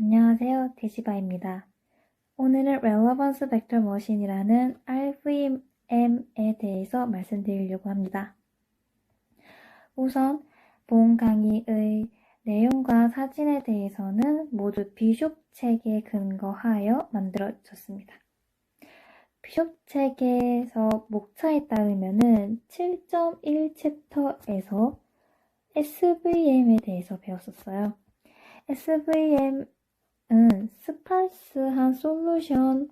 안녕하세요. 데시바입니다. 오늘은 Relevance Vector Machine이라는 RVM에 대해서 말씀드리려고 합니다. 우선 본 강의의 내용과 사진에 대해서는 모두 비숍 책에 근거하여 만들어졌습니다. 비숍 책에서 목차에 따르면은 7.1 챕터에서 SVM에 대해서 배웠었어요. SVM은 스파스한 솔루션을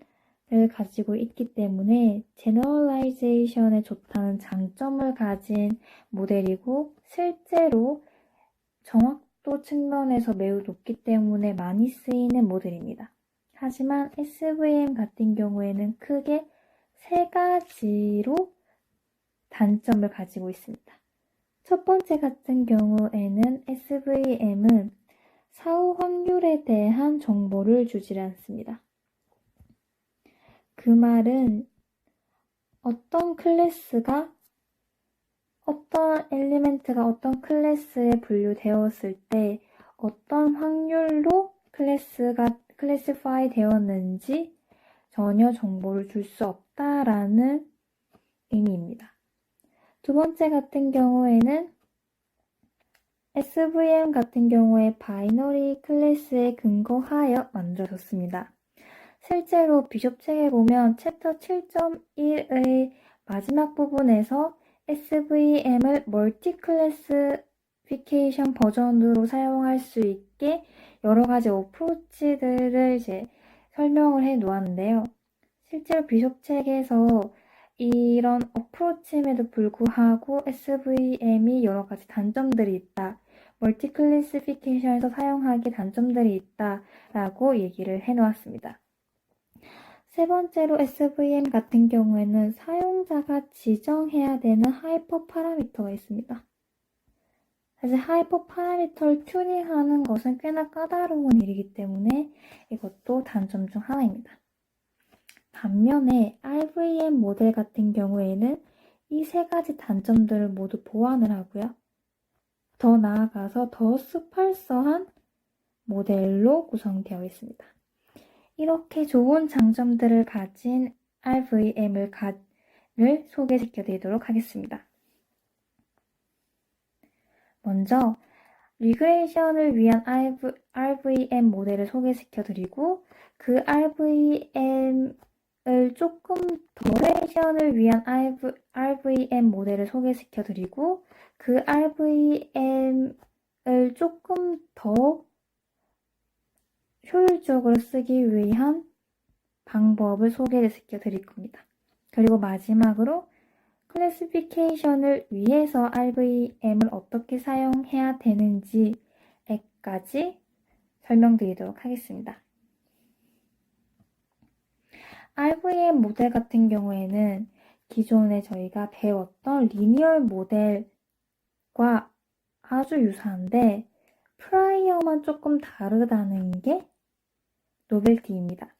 가지고 있기 때문에 제너럴라이제이션에 좋다는 장점을 가진 모델이고 실제로 정확도 측면에서 매우 높기 때문에 많이 쓰이는 모델입니다. 하지만 SVM 같은 경우에는 크게 세 가지로 단점을 가지고 있습니다. 첫 번째 같은 경우에는 SVM은 사후 확률에 대한 정보를 주지 않습니다. 그 말은 어떤 클래스가 어떤 엘리멘트가 어떤 클래스에 분류되었을 때 어떤 확률로 클래스가 클래시파이 되었는지 전혀 정보를 줄 수 없다라는 의미입니다. 두 번째 같은 경우에는 SVM 같은 경우에 바이너리 클래스에 근거하여 만들어졌습니다. 실제로 비숍 책에 보면 챕터 7.1의 마지막 부분에서 SVM을 멀티 클래시피케이션 버전으로 사용할 수 있게 여러 가지 어프로치들을 이제 설명을 해 놓았는데요. 실제로 비숍 책에서 이런 어프로치임에도 불구하고 SVM이 여러 가지 단점들이 있다. 멀티 클래시피케이션에서 사용하기 단점들이 있다라고 얘기를 해놓았습니다. 세 번째로 SVM 같은 경우에는 사용자가 지정해야 되는 하이퍼 파라미터가 있습니다. 사실 하이퍼 파라미터를 튜닝하는 것은 꽤나 까다로운 일이기 때문에 이것도 단점 중 하나입니다. 반면에 RVM 모델 같은 경우에는 이 세 가지 단점들을 모두 보완을 하고요. 더 나아가서 더 스팔서한 모델로 구성되어 있습니다. 이렇게 좋은 장점들을 가진 RVM을 소개시켜 드리도록 하겠습니다. 먼저 리그레이션을 위한 RVM 모델을 소개시켜 드리고 그 RVM을 조금 더 리그레이션을 위한 RVM 모델을 소개시켜 드리고 그 RVM을 조금 더 효율적으로 쓰기 위한 방법을 소개시켜 드릴 겁니다. 그리고 마지막으로 클래시피케이션을 위해서 RVM을 어떻게 사용해야 되는지까지 설명드리도록 하겠습니다. RVM 모델 같은 경우에는 기존에 저희가 배웠던 리니얼 모델과 아주 유사한데 프라이어만 조금 다르다는 게 노벨티입니다.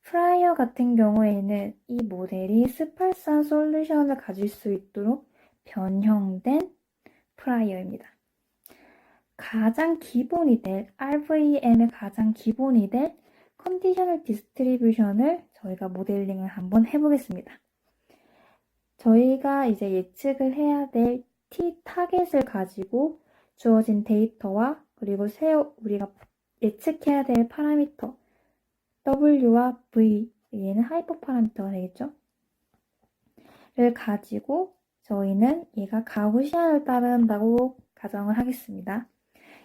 프라이어 같은 경우에는 이 모델이 스팔스한 솔루션을 가질 수 있도록 변형된 프라이어입니다. 가장 기본이 될 RVM의 가장 기본이 될 컨디셔널 디스트리뷰션을 저희가 모델링을 한번 해보겠습니다. 저희가 이제 예측을 해야 될 T 타겟을 가지고 주어진 데이터와 그리고 우리가 예측해야 될 파라미터 W와 V, 얘는 하이퍼 파라미터가 되겠죠? 를 가지고 저희는 얘가 가우시안을 따른다고 가정을 하겠습니다.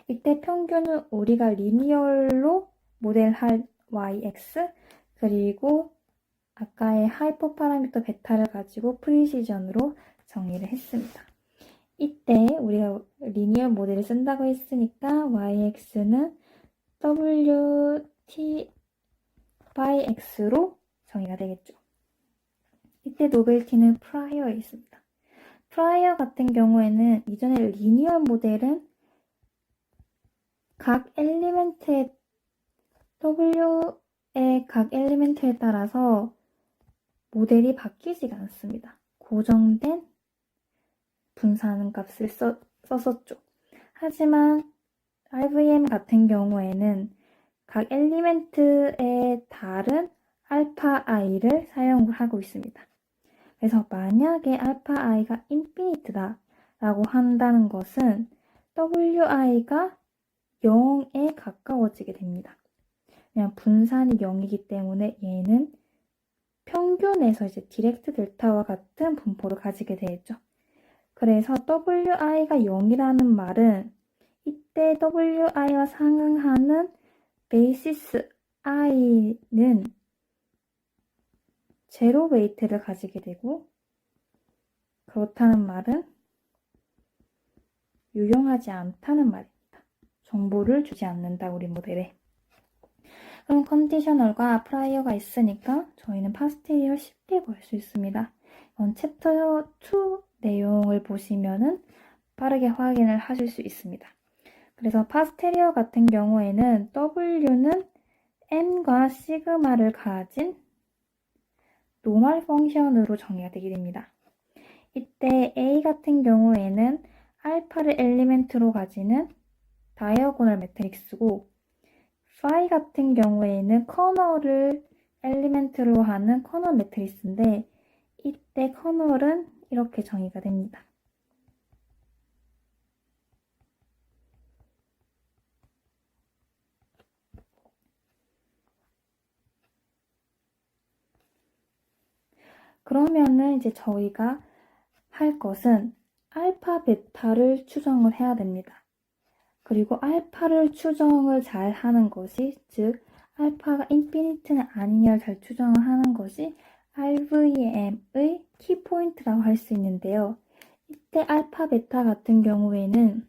이때 평균은 우리가 리니얼로 모델할 YX 그리고 아까의 하이퍼 파라미터 베타를 가지고 프리시전으로 정의를 했습니다. 이때 우리가 리니얼 모델을 쓴다고 했으니까 YX는 WT by X로 정의가 되겠죠. 이때 노벨티는 프라이어에 있습니다. 프라이어 같은 경우에는 이전에 리니얼 모델은 각 엘리멘트의 W의 각 엘리멘트에 따라서 모델이 바뀌지가 않습니다. 고정된 분산하는 값을 썼었죠. 하지만 RVM 같은 경우에는 각 엘리멘트의 다른 알파 i를 사용을 하고 있습니다. 그래서 만약에 알파 i가 인피니트다 라고 한다는 것은 wi가 0에 가까워지게 됩니다. 그냥 분산이 0이기 때문에 얘는 평균에서 이제 디렉트 델타와 같은 분포를 가지게 되겠죠. 그래서 wi가 0이라는 말은 이때 wi와 상응하는 베이시스 i는 제로 웨이트를 가지게 되고, 그렇다는 말은 유용하지 않다는 말입니다. 정보를 주지 않는다, 우리 모델에. 그럼 컨디셔널과 프라이어가 있으니까 저희는 파스테리얼 쉽게 구할 수 있습니다. 이건 챕터 2 내용을 보시면은 빠르게 확인을 하실 수 있습니다. 그래서 파스테리어 같은 경우에는 W는 M과 시그마를 가진 노멀 펑션으로 정의가 되게 됩니다. 이때 A 같은 경우에는 알파를 엘리멘트로 가지는 다이어고널 매트릭스고, phi 같은 경우에는 커널을 엘리멘트로 하는 커널 매트리스인데, 이때 커널은 이렇게 정의가 됩니다. 그러면은 이제 저희가 할 것은 알파, 베타를 추정을 해야 됩니다. 그리고 알파를 추정을 잘 하는 것이, 즉 알파가 인피니트는 아니냐를 잘 추정을 하는 것이 RVM의 키포인트라고 할 수 있는데요. 이때 알파, 베타 같은 경우에는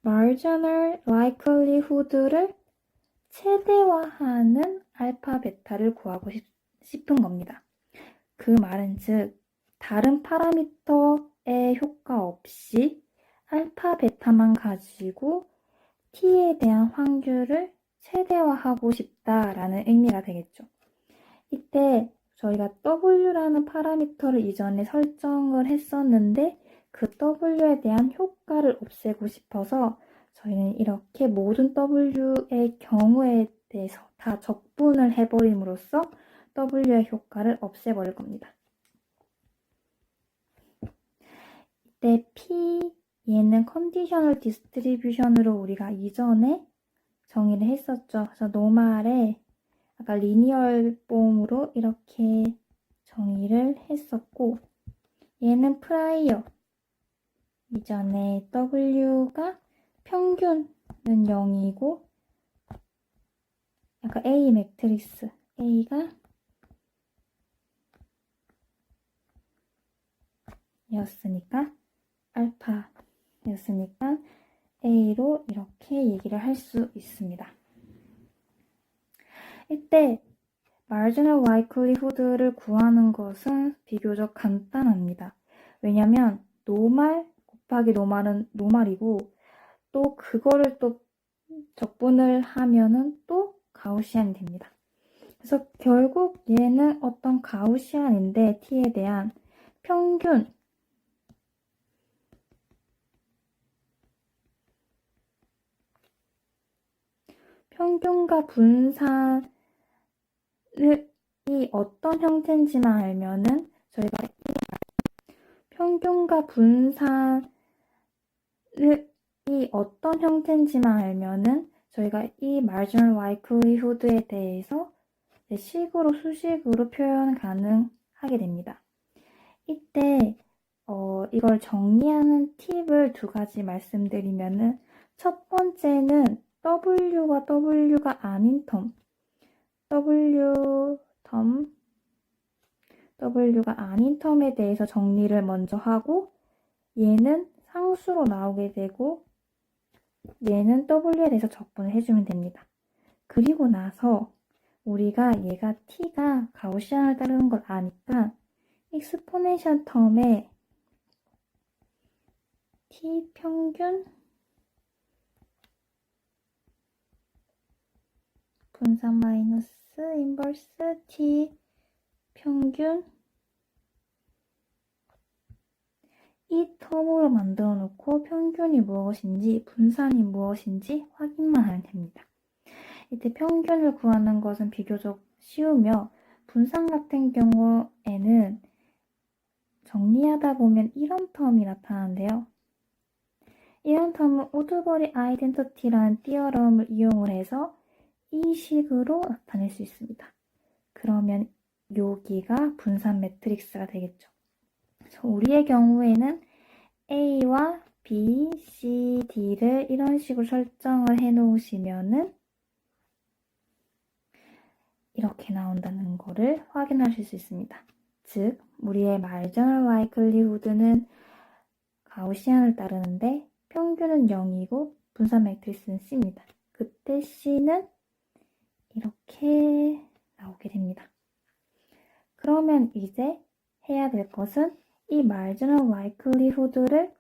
marginal likelihood를 최대화하는 알파, 베타를 구하고 싶은 겁니다. 그 말은 즉 다른 파라미터의 효과 없이 알파, 베타만 가지고 t에 대한 확률을 최대화하고 싶다라는 의미가 되겠죠. 이때 저희가 w라는 파라미터를 이전에 설정을 했었는데 그 w에 대한 효과를 없애고 싶어서 저희는 이렇게 모든 w의 경우에 대해서 다 적분을 해버림으로써 w의 효과를 없애버릴 겁니다. 이때 p 얘는 컨디셔널 디스트리뷰션으로 우리가 이전에 정의를 했었죠. 그래서 노말에 아까 리니얼 폼으로 이렇게 정의를 했었고, 얘는 프라이어, 이전에 w가 평균은 0이고 약간 A 매트릭스, A가 였으니까 알파였으니까 A로 이렇게 얘기를 할 수 있습니다. 이때 marginal likelihood를 구하는 것은 비교적 간단합니다. 왜냐면 노말 곱하기 노말은 노말이고, 또 그거를 또 적분을 하면은 또 가우시안이 됩니다. 그래서 결국 얘는 어떤 가우시안인데 t에 대한 평균과 분산이 어떤 형태인지만 알면은 저희가 평균과 분산이 어떤 형태인지만 알면은 저희가 이 marginal likelihood에 대해서 식으로 수식으로 표현 가능하게 됩니다. 이때 이걸 정리하는 팁을 두 가지 말씀드리면은, 첫 번째는 W가 W가 아닌 W가 아닌 텀에 대해서 정리를 먼저 하고, 얘는 상수로 나오게 되고 얘는 W에 대해서 적분을 해주면 됩니다. 그리고 나서 우리가 얘가 t가 가우시안을 따르는 걸 아니까 익스포넨셜 텀에 t 평균 분산 마이너스 인버스 t 평균 이 텀으로 만들어 놓고 평균이 무엇인지, 분산이 무엇인지 확인만 하면 됩니다. 이때 평균을 구하는 것은 비교적 쉬우며 분산 같은 경우에는 정리하다 보면 이런 텀이 나타나는데요. 이런 텀은 우드버리 아이덴티티라는 띠어럼을 이용을 해서 이 식으로 나타낼 수 있습니다. 그러면 여기가 분산 매트릭스가 되겠죠. 그래서 우리의 경우에는 A와 B, C, D를 이런 식으로 설정을 해 놓으시면은 이렇게 나온다는 거를 확인하실 수 있습니다. 즉, 우리의 marginal likelihood는 가우시안을 따르는데 평균은 0이고 분산 매트리스는 C입니다. 그때 C는 이렇게 나오게 됩니다. 그러면 이제 해야 될 것은 이 marginal likelihood를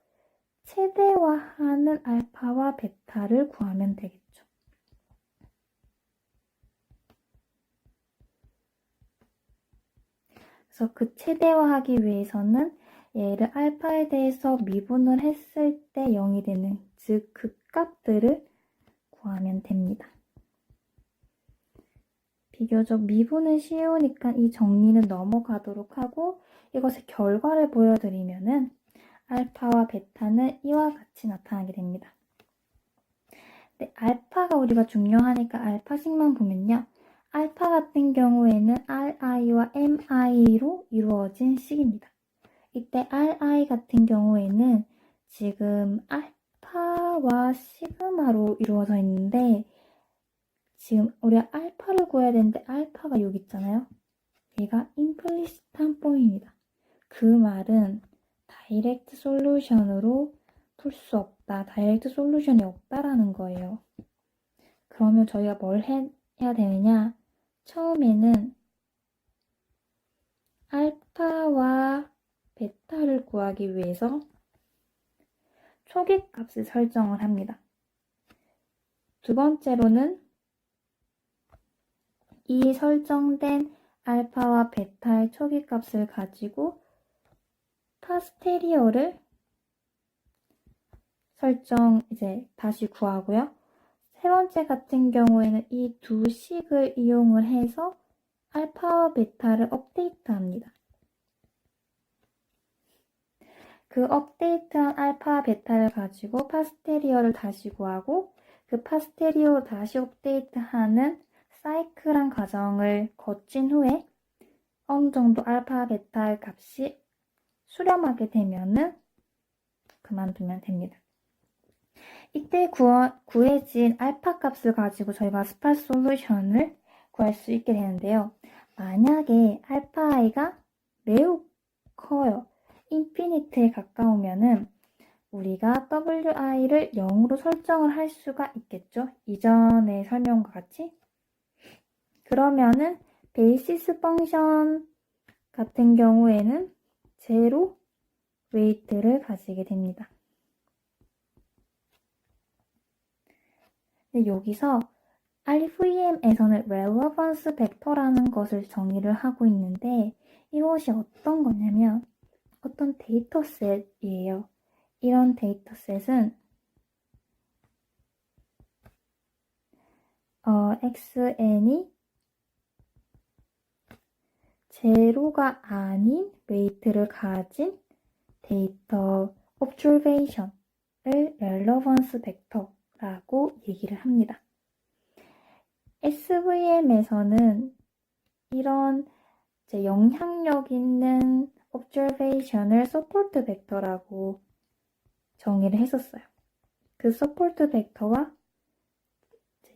최대화하는 알파와 베타를 구하면 되겠죠. 그래서 그 최대화하기 위해서는 얘를 알파에 대해서 미분을 했을 때 0이 되는, 즉 그 값들을 구하면 됩니다. 비교적 미분은 쉬우니까 이 정리는 넘어가도록 하고 이것의 결과를 보여드리면은 알파와 베타는 이와 같이 나타나게 됩니다. 근데 알파가 우리가 중요하니까 알파식만 보면요. 알파 같은 경우에는 RI와 MI로 이루어진 식입니다. 이때 RI 같은 경우에는 지금 알파와 시그마로 이루어져 있는데 지금 우리가 알파를 구해야 되는데 알파가 여기 있잖아요. 얘가 임플리시트한 뽕입니다. 그 말은 다이렉트 솔루션으로 풀 수 없다. 다이렉트 솔루션이 없다라는 거예요. 그러면 저희가 뭘 해야 되느냐? 처음에는 알파와 베타를 구하기 위해서 초기값을 설정을 합니다. 두 번째로는 이 설정된 알파와 베타의 초기값을 가지고 파스테리어를 이제 다시 구하고요. 세 번째 같은 경우에는 이 두 식을 이용을 해서 알파와 베타를 업데이트합니다. 그 업데이트한 알파, 베타를 가지고 파스테리어를 다시 구하고 그 파스테리어를 다시 업데이트하는 사이클한 과정을 거친 후에 어느 정도 알파, 베타의 값이 수렴하게 되면은 그만두면 됩니다. 이때 구해진 알파 값을 가지고 저희가 스파스 솔루션을 구할 수 있게 되는데요. 만약에 알파 i가 매우 커요. 인피니트에 가까우면은 우리가 wi를 0으로 설정을 할 수가 있겠죠. 이전의 설명과 같이. 그러면은 베이시스 펑션 같은 경우에는 제로 웨이트를 가지게 됩니다. 근데 여기서 RVM에서는 relevance vector라는 것을 정의를 하고 있는데 이것이 어떤 거냐면 어떤 데이터셋이에요. 이런 데이터셋은 xn이 제로가 아닌 웨이트를 가진 데이터 observation을 relevance vector라고 얘기를 합니다. SVM에서는 이런 영향력 있는 observation을 support vector라고 정의를 했었어요. 그 support vector와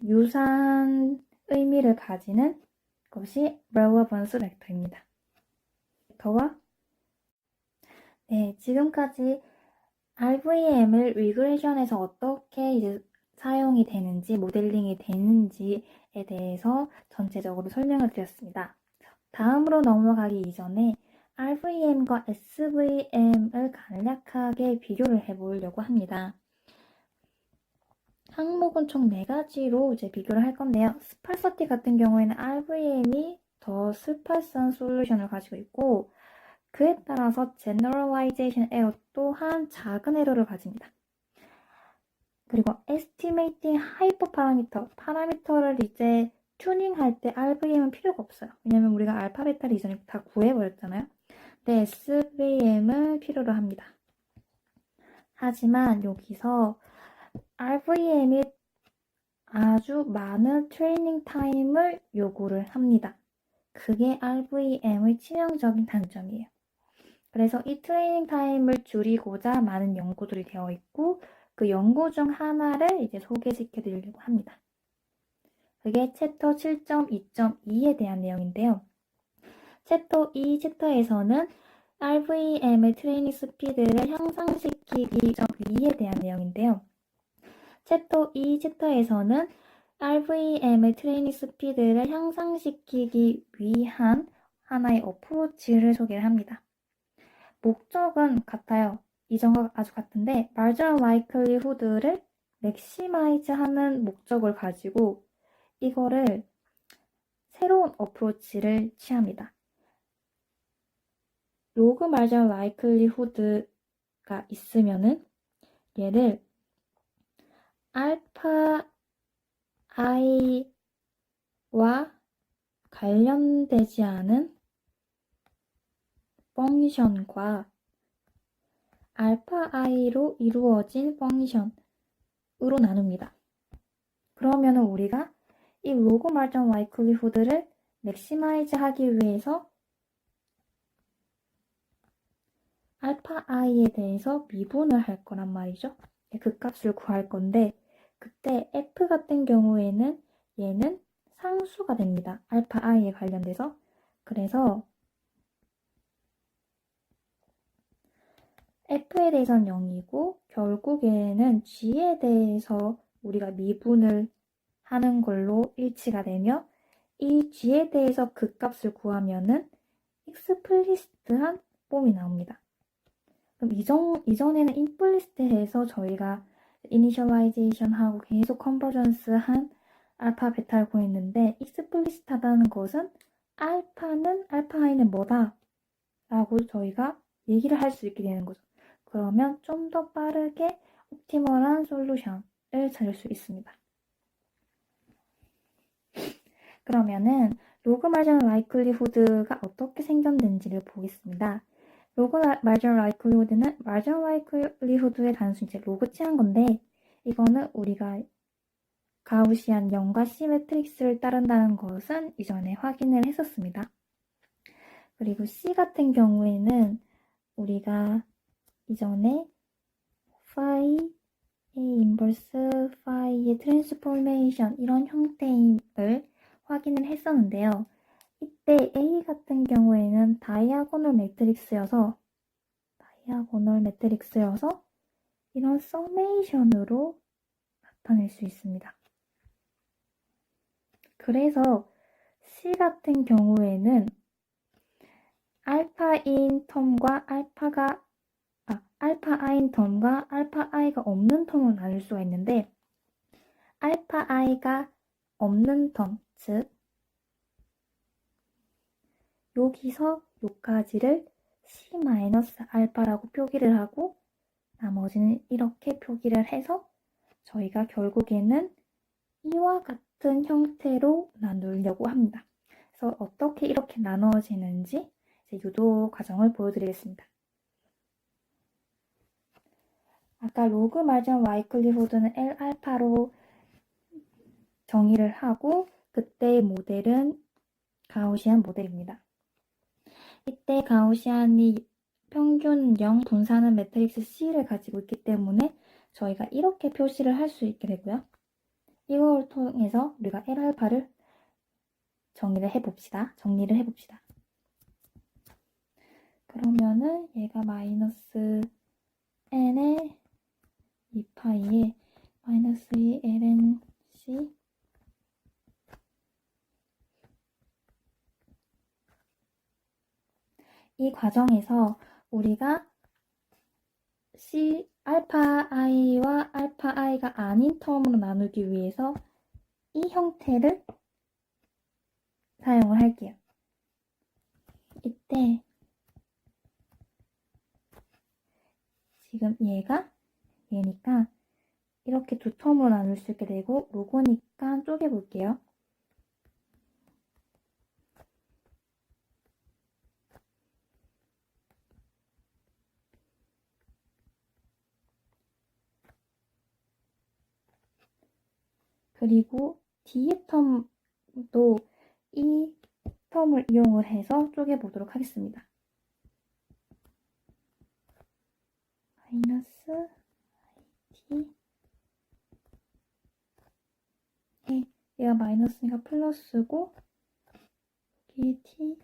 유사한 의미를 가지는 것이 relevance vector입니다. 네, 지금까지 RVM을 리그레션에서 어떻게 이제 사용이 되는지, 모델링이 되는지에 대해서 전체적으로 설명을 드렸습니다. 다음으로 넘어가기 이전에 RVM과 SVM을 간략하게 비교를 해보려고 합니다. 항목은 총 4가지로 이제 비교를 할 건데요. 스팔서티 같은 경우에는 RVM이 더 스팔스한 솔루션을 가지고 있고, 그에 따라서 generalization error 또한 작은 에러를 가집니다. 그리고 estimating hyperparameter, 파라미터를 이제 튜닝할 때 RVM은 필요가 없어요. 왜냐면 우리가 알파, 베타를 이전에 다 구해버렸잖아요. 근데 SVM을 필요로 합니다. 하지만 여기서 RVM이 아주 많은 트레이닝 타임을 요구를 합니다. 그게 RVM의 치명적인 단점이에요. 그래서 이 트레이닝 타임을 줄이고자 많은 연구들이 되어 있고 그 연구 중 하나를 이제 소개시켜 드리려고 합니다. 그게 챕터 7.2.2에 대한 내용인데요. 챕터 2에서는 RVM의 트레이닝 스피드를 향상시키기 2에 대한 내용인데요. 챕터 2에서는 RVM의 트레이닝 스피드를 향상시키기 위한 하나의 어프로치를 소개를 합니다. 목적은 같아요. 이전과 아주 같은데 marginal likelihood를 맥시마이즈 하는 목적을 가지고 이거를 새로운 어프로치를 취합니다. 로그 marginal likelihood가 있으면은 얘를 알파 i와 관련되지 않은 펑션과 알파 i로 이루어진 펑션으로 나눕니다. 그러면 우리가 이 로그 marginal likelihood를 맥시마이즈 하기 위해서 알파 i에 대해서 미분을 할 거란 말이죠. 그 값을 구할 건데 그때 f 같은 경우에는 얘는 상수가 됩니다. 알파 i에 관련돼서. 그래서 f에 대해서는 0이고 결국에는 g에 대해서 우리가 미분을 하는 걸로 일치가 되며 이 g에 대해서 그 값을 구하면은 익스플리시트한 폼이 나옵니다. 그럼 이전에는 임플리시트해서 저희가 이니셜라이제이션 하고 계속 컨버전스 한 알파, 베타를 구했는데 익스플리시트하다는 것은 알파는 알파 i는 뭐다 라고 저희가 얘기를 할 수 있게 되는 거죠. 그러면 좀 더 빠르게 옵티멀한 솔루션을 찾을 수 있습니다. 그러면은 로그 마지노 라이클리후드가 어떻게 생겼는지를 보겠습니다. 로그 마지노 라이클리후드는 마지노 라이클리후드의 단순히 이제 로그 칠한 건데 이거는 우리가 가우시안 0과 C 매트릭스를 따른다는 것은 이전에 확인을 했었습니다. 그리고 C 같은 경우에는 우리가 이전에 파이의 인버스, 파이의 트랜스포메이션 이런 형태임을 확인을 했었는데요. 이때 A 같은 경우에는 다이아고널 매트릭스여서 이런 서메이션으로 나타낼 수 있습니다. 그래서 C 같은 경우에는 알파인 텀과 알파 i인 텀과 알파 i가 없는 텀을 나눌 수가 있는데 알파 i가 없는 텀, 즉 여기서 요까지를 C-알파라고 표기를 하고 나머지는 이렇게 표기를 해서 저희가 결국에는 이와 같은 형태로 나누려고 합니다. 그래서 어떻게 이렇게 나눠지는지 이제 유도 과정을 보여드리겠습니다. 아까 로그 마지노 라이클리후드는 L알파로 정의를 하고 그때의 모델은 가우시안 모델입니다. 이때 가우시안이 평균 0 분산은 매트릭스 C를 가지고 있기 때문에 저희가 이렇게 표시를 할 수 있게 되고요. 이걸 통해서 우리가 L알파를 정리를 해봅시다. 그러면은 얘가 마이너스 n의 2파이에 마이너스 2ln c 이 과정에서 우리가 C 알파 i와 알파 i가 아닌 텀으로 나누기 위해서 이 형태를 사용을 할게요. 이때 지금 얘니까 이렇게 두 텀으로 나눌 수 있게 되고 로고니까 쪼개볼게요. 그리고 뒤에 텀도 이 텀을 이용을 해서 쪼개보도록 하겠습니다. 마이너스 IT 얘가 마이너스니까 플러스고 여기에 t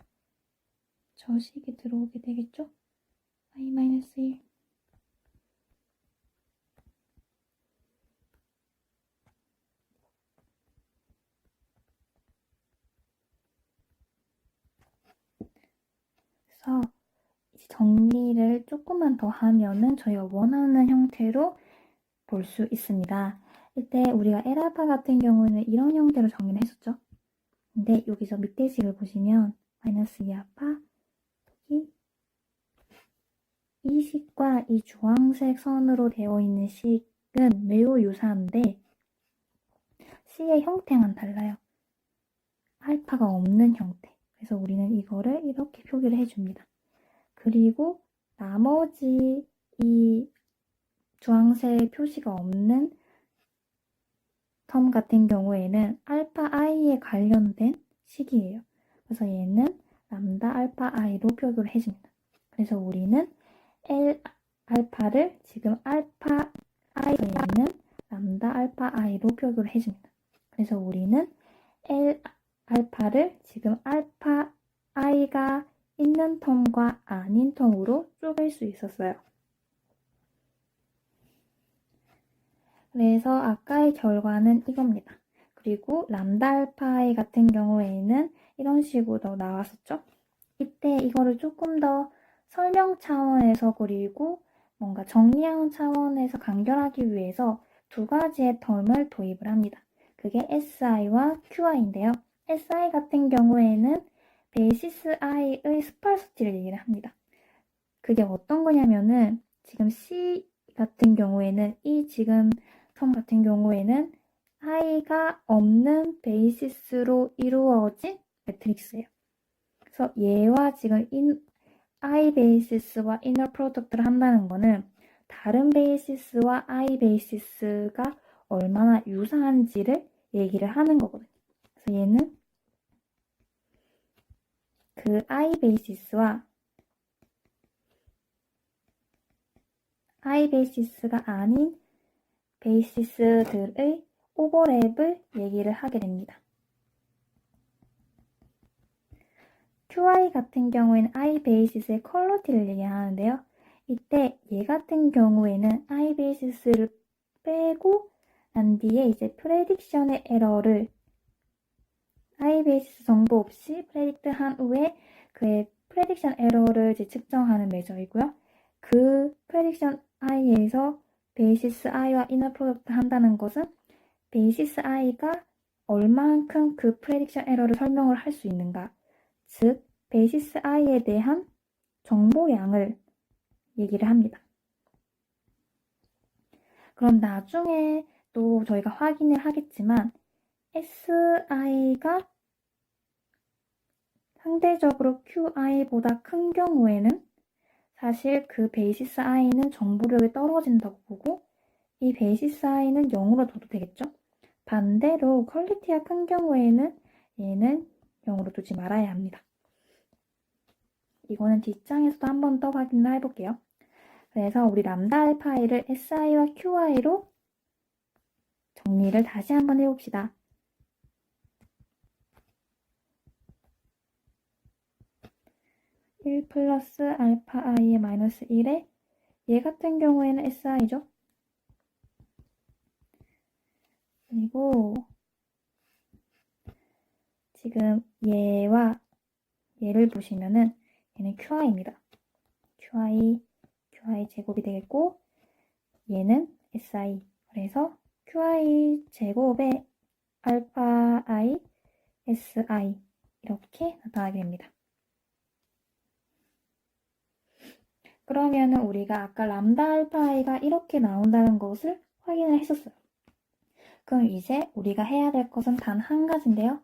저식이 들어오게 되겠죠? i-1 그래서 이제 정리를 조금만 더 하면은 저희가 원하는 형태로 볼 수 있습니다. 이때 우리가 L알파 같은 경우는 이런 형태로 정리를 했었죠. 근데 여기서 밑에 식을 보시면 마이너스 2알파 이 식과 이 주황색 선으로 되어 있는 식은 매우 유사한데 C의 형태만 달라요. 알파가 없는 형태. 그래서 우리는 이거를 이렇게 표기를 해줍니다. 그리고 나머지 이 주황색 표시가 없는 텀 같은 경우에는 알파 i에 관련된 식이에요. 그래서 얘는 람다 알파 i로 표기를 해줍니다. 그래서 우리는 L 알파를 지금 알파 i에는 람다 알파 i로 표기를 해줍니다. 그래서 우리는 L 알파를 지금 알파 i가 있는 텀과 아닌 텀으로 쪼갤 수 있었어요. 그래서 아까의 결과는 이겁니다. 그리고 람다 알파 i 같은 경우에는 이런 식으로 나왔었죠. 이때 이거를 조금 더 설명 차원에서 그리고 뭔가 정리하는 차원에서 간결하기 위해서 두 가지의 텀을 도입을 합니다. 그게 si와 qi인데요. si 같은 경우에는 베이시스 i의 스팔서티를 얘기를 합니다. 그게 어떤 거냐면은 지금 c 같은 경우에는 이 지금 텀 같은 경우에는 i가 없는 베이시스로 이루어진 매트릭스예요. 그래서 얘와 지금 i 베이시스와 이너 프로덕트를 한다는 거는 다른 베이시스와 i 베이시스가 얼마나 유사한지를 얘기를 하는 거거든요. 그래서 얘는 그 i 베이시스와 i 베이시스가 아닌 베이시스들의 오버랩을 얘기를 하게 됩니다. QI 같은 경우에는 I 베이시스의 퀄리티를 얘기하는데요. 이때 얘 같은 경우에는 I 베이시스를 빼고 난 뒤에 이제 프레딕션의 에러를 I 베이시스 정보 없이 프레딕트 한 후에 그의 프레딕션 에러를 이제 측정하는 메저이고요. 그 프레딕션 I에서 베이시스 I와 이너 프로덕트 한다는 것은 베이시스 I가 얼만큼 그 프레딕션 에러를 설명을 할 수 있는가. 즉, 베이시스 i에 대한 정보량을 얘기를 합니다. 그럼 나중에 또 저희가 확인을 하겠지만 si가 상대적으로qi보다 큰 경우에는 사실 그 베이시스 i는 정보력이 떨어진다고 보고 이 베이시스 i는 0으로 둬도 되겠죠? 반대로 퀄리티가 큰 경우에는 얘는 0으로 두지 말아야 합니다. 이거는 뒷장에서도 한 번 더 확인을 해볼게요. 그래서 우리 람다 알파이를 si와 qi로 정리를 다시 한번 해봅시다. 1 플러스 알파 i의 마이너스 1에 얘 같은 경우에는 si죠. 그리고 지금 얘와 얘를 보시면은 얘는 QI입니다. QI 제곱이 되겠고 얘는 SI. 그래서 QI 제곱의 알파 I, SI 이렇게 나타나게 됩니다. 그러면은 우리가 아까 람다 알파 i가 이렇게 나온다는 것을 확인을 했었어요. 그럼 이제 우리가 해야 될 것은 단 한 가지인데요.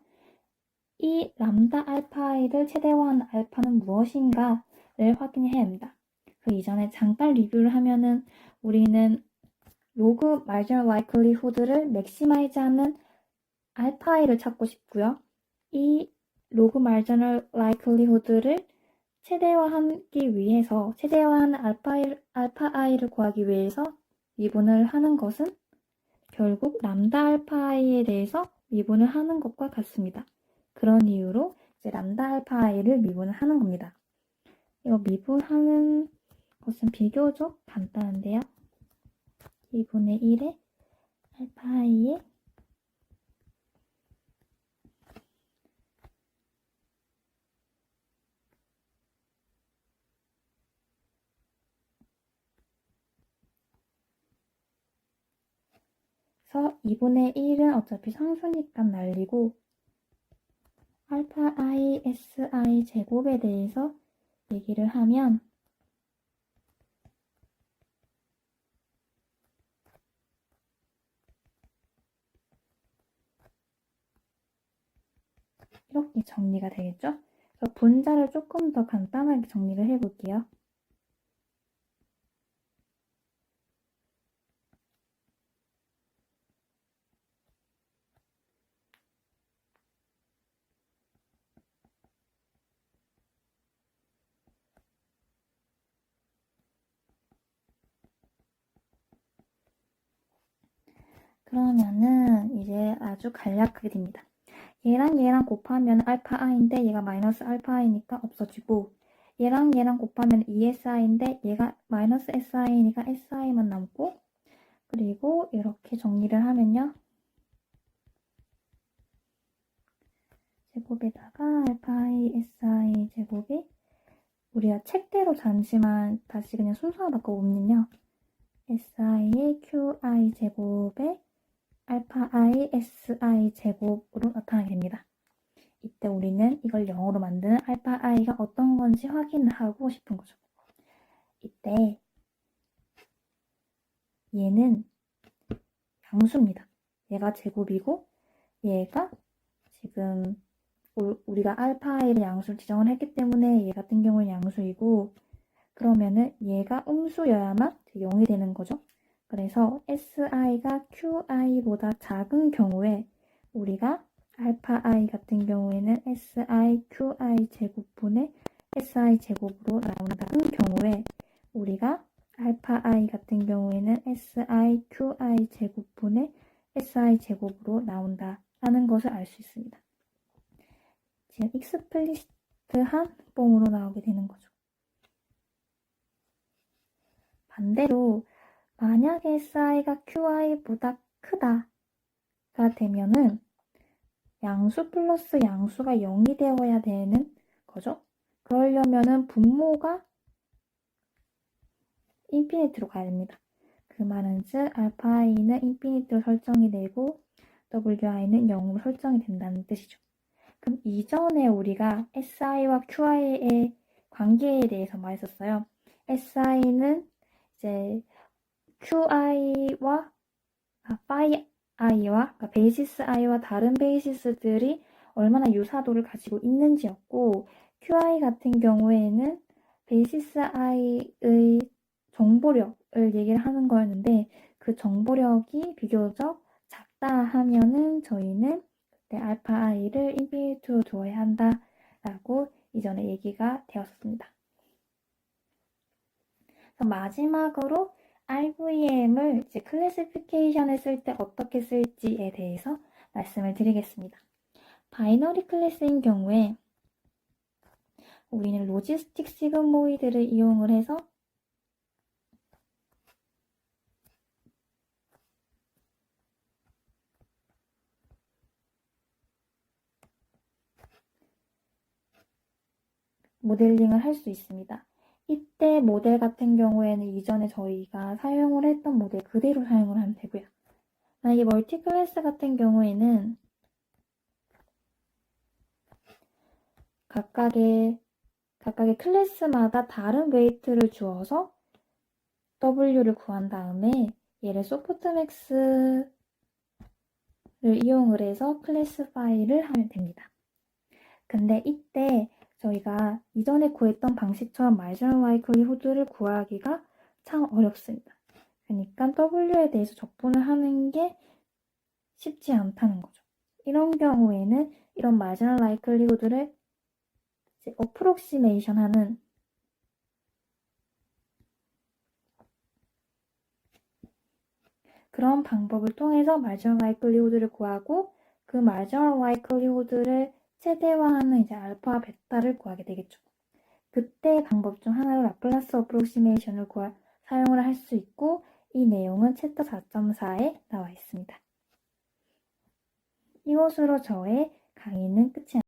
이 람다 알파 i를 최대화한 알파는 무엇인가를 확인해야 합니다. 그 이전에 잠깐 리뷰를 하면은 우리는 로그 marginal likelihood를 maximize하는 알파 i를 찾고 싶고요. 이 로그 marginal likelihood를 최대화하기 위해서 최대화한 알파 i를 구하기 위해서 미분을 하는 것은 결국 람다 알파 i에 대해서 미분을 하는 것과 같습니다. 그런 이유로 이제 람다 알파 i를 미분을 하는 겁니다. 이거 미분하는 것은 비교적 간단한데요. 2분의 1의 알파 i에 그래서 2분의 1은 어차피 상수니까 날리고 알파 i si 제곱에 대해서 얘기를 하면 이렇게 정리가 되겠죠? 그래서 분자를 조금 더 간단하게 정리를 해볼게요. 그러면은 이제 아주 간략하게 됩니다. 얘랑 곱하면 알파 i인데 얘가 마이너스 알파 i니까 없어지고 얘랑 곱하면 2si인데 얘가 마이너스 si니까 si만 남고 그리고 이렇게 정리를 하면요. 제곱에다가 알파 i si 제곱이 우리가 책대로 잠시만 다시 그냥 순서를 바꿔보면요. si의 qi 제곱에 알파 i si 제곱으로 나타나게 됩니다. 이때 우리는 이걸 0으로 만드는 알파 i가 어떤 건지 확인을 하고 싶은 거죠. 이때 얘는 양수입니다. 얘가 제곱이고 얘가 지금 우리가 알파 i를 양수로 지정을 했기 때문에 얘 같은 경우는 양수이고 그러면은 얘가 음수여야만 0이 되는 거죠. 그래서 si가 qi보다 작은 경우에 우리가 알파 i 같은 경우에는 si qi 제곱분의 si 제곱으로 나온다는 경우에 우리가 알파 i 같은 경우에는 si qi 제곱분의 si 제곱으로 나온다라는 것을 알 수 있습니다. 지금 익스플리시트한 폼으로 나오게 되는 거죠. 반대로 만약에 si가 qi보다 크다가 되면은 양수 플러스 양수가 0이 되어야 되는 거죠. 그러려면은 분모가 인피니트로 가야 됩니다. 그 말은 즉 알파 i는 인피니트로 설정이 되고 wi는 0으로 설정이 된다는 뜻이죠. 그럼 이전에 우리가 si와 qi의 관계에 대해서 말했었어요. si는 이제 QI와 phi i와 그러니까 베이시스 i와 다른 베이시스들이 얼마나 유사도를 가지고 있는지였고 QI 같은 경우에는 베이시스 i의 정보력을 얘기를 하는 거였는데 그 정보력이 비교적 작다 하면은 저희는 그때 알파 i를 인피니트로 두어야 한다라고 이전에 얘기가 되었습니다. 마지막으로 RVM을 이제 클래시피케이션에 쓸 때 어떻게 쓸지에 대해서 말씀을 드리겠습니다. 바이너리 클래스인 경우에 우리는 로지스틱 시그모이드를 이용을 해서 모델링을 할 수 있습니다. 이때 모델 같은 경우에는 이전에 저희가 사용을 했던 모델 그대로 사용을 하면 되고요. 만약에 멀티 클래스 같은 경우에는 각각의 각각의 클래스마다 다른 웨이트를 주어서 W를 구한 다음에 얘를 소프트맥스를 이용을 해서 클래스 파일을 하면 됩니다. 근데 이때 저희가 이전에 구했던 방식처럼 marginal likelihood를 구하기가 참 어렵습니다. 그러니까 W에 대해서 적분을 하는 게 쉽지 않다는 거죠. 이런 경우에는 이런 marginal likelihood를 approximation 하는 그런 방법을 통해서 marginal likelihood를 구하고 그 marginal likelihood를 최대화하는 이제 알파, 베타를 구하게 되겠죠. 그때 방법 중 하나로 라플라스 어프로시메이션을 사용을 할 수 있고 이 내용은 챕터 4.4에 나와 있습니다. 이것으로 저의 강의는 끝이